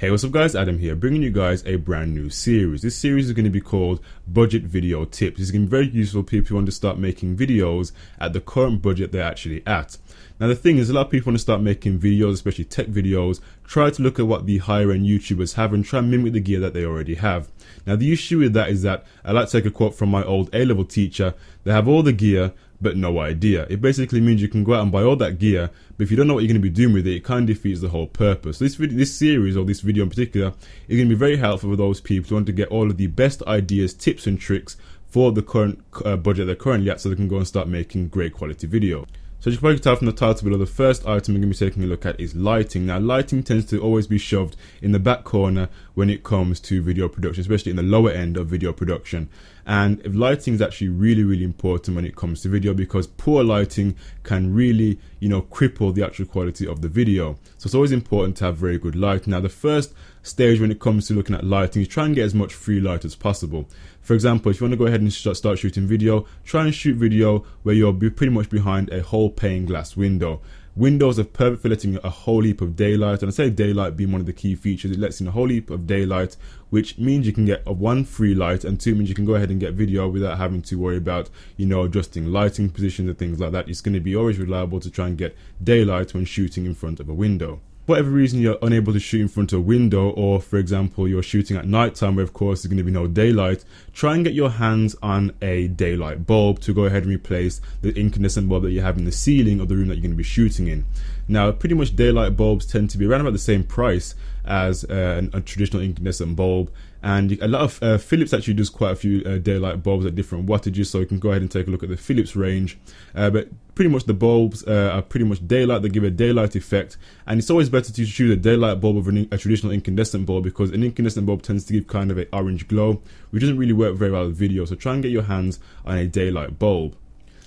Hey, what's up guys, Adam here, bringing you guys a brand new series. This series is going to be called Budget Video Tips. This is going to be very useful for people who want to start making videos at the current budget they're actually at. Now the thing is, a lot of people want to start making videos, especially tech videos, try to look at what the higher end YouTubers have and try and mimic the gear that they already have. Now the issue with that is that, I like to take a quote from my old A-level teacher, they have all the gear but no idea. It basically means you can go out and buy all that gear, but if you don't know what you're going to be doing with it, it kind of defeats the whole purpose. So this series, or this video in particular, is going to be very helpful for those people who want to get all of the best ideas, tips and tricks for the current budget they're currently at, so they can go and start making great quality video. So as you can probably tell from the title below, the first item we're going to be taking a look at is lighting. Now lighting tends to always be shoved in the back corner when it comes to video production, especially in the lower end of video production. And lighting is actually really important when it comes to video, because poor lighting can really, cripple the actual quality of the video. So it's always important to have very good lighting. Now the first stage when it comes to looking at lighting is try and get as much free light as possible. For example, if you want to go ahead and start shooting video, try and shoot video where you're pretty much behind a whole pane glass window. Windows are perfect for letting a whole heap of daylight, and I say daylight being one of the key features. It lets in a whole heap of daylight, which means you can get one, free light, and two, means you can go ahead and get video without having to worry about, adjusting lighting positions and things like that. It's going to be always reliable to try and get daylight when shooting in front of a window. For whatever reason you're unable to shoot in front of a window, or for example you're shooting at night time where of course there's going to be no daylight, try and get your hands on a daylight bulb to go ahead and replace the incandescent bulb that you have in the ceiling of the room that you're going to be shooting in. Now pretty much daylight bulbs tend to be around about the same price as a traditional incandescent bulb, and a lot of Philips actually does quite a few daylight bulbs at different wattages, so you can go ahead and take a look at the Philips range, but pretty much the bulbs are pretty much daylight. They give a daylight effect, and it's always better to choose a daylight bulb over a traditional incandescent bulb, because an incandescent bulb tends to give kind of an orange glow, which doesn't really work very well with video. So try and get your hands on a daylight bulb.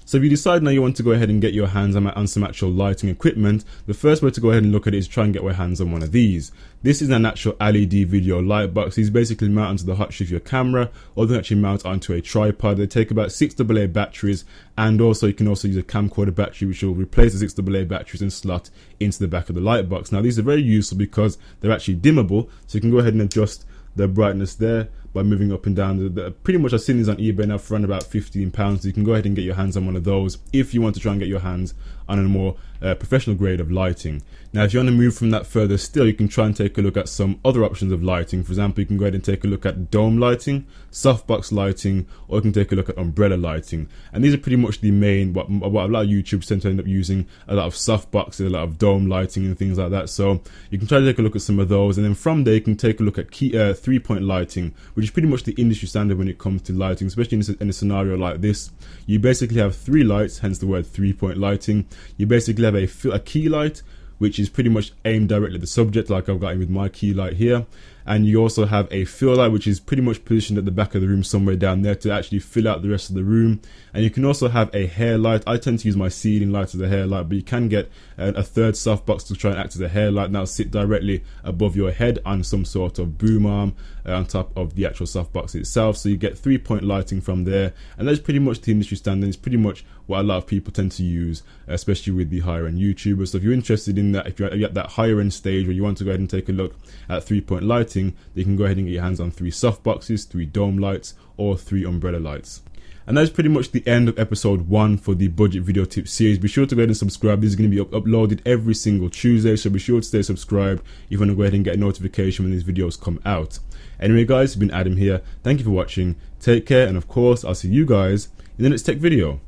So if you decide now you want to go ahead and get your hands on some actual lighting equipment, the first way to go ahead and look at it is try and get your hands on one of these. This is an actual LED video light box. These basically mount onto the hot sheet of your camera, or they actually mount onto a tripod. They take about 6 AA batteries, and also you can also use a camcorder battery, which will replace the 6 AA batteries and slot into the back of the light box. Now these are very useful because they're actually dimmable, so you can go ahead and adjust the brightness there by moving up and down. Pretty much I've seen these on eBay now for around about £15, so you can go ahead and get your hands on one of those if you want to try and get your hands on a more professional grade of lighting. Now if you want to move from that further still, you can try and take a look at some other options of lighting. For example, you can go ahead and take a look at dome lighting, softbox lighting, or you can take a look at umbrella lighting. And these are pretty much the main, what a lot of YouTubers tend to end up using, a lot of softboxes, a lot of dome lighting and things like that. So you can try to take a look at some of those, and then from there you can take a look at 3-point lighting, which is pretty much the industry standard when it comes to lighting, especially in a scenario like this. You basically have 3 lights, hence the word 3-point lighting. You basically have a key light, which is pretty much aimed directly at the subject, like I've got with my key light here. And you also have a fill light, which is pretty much positioned at the back of the room somewhere down there to actually fill out the rest of the room. And you can also have a hair light. I tend to use my ceiling light as a hair light, but you can get a third softbox to try and act as a hair light. Now sit directly above your head on some sort of boom arm on top of the actual softbox itself. So you get 3-point lighting from there, and that's pretty much the industry standard. It's pretty much what a lot of people tend to use, especially with the higher end YouTubers. So if you're interested in that, if you're at that higher end stage where you want to go ahead and take a look at 3-point lighting, you can go ahead and get your hands on 3 softboxes, 3 dome lights, or 3 umbrella lights. And that's pretty much the end of episode 1 for the budget video tip series. Be sure to go ahead and subscribe. This is going to be uploaded every single Tuesday, so be sure to stay subscribed if you want to go ahead and get a notification when these videos come out. Anyway guys, it's been Adam here. Thank you for watching. Take care, and of course I'll see you guys in the next tech video.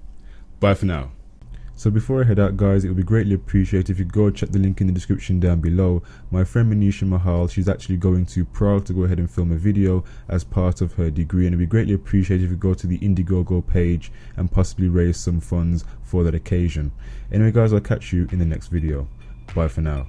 Bye for now. So before I head out guys, it would be greatly appreciated if you go check the link in the description down below. My friend Manisha Mahal, she's actually going to Prague to go ahead and film a video as part of her degree, and it would be greatly appreciated if you go to the Indiegogo page and possibly raise some funds for that occasion. Anyway guys, I'll catch you in the next video. Bye for now.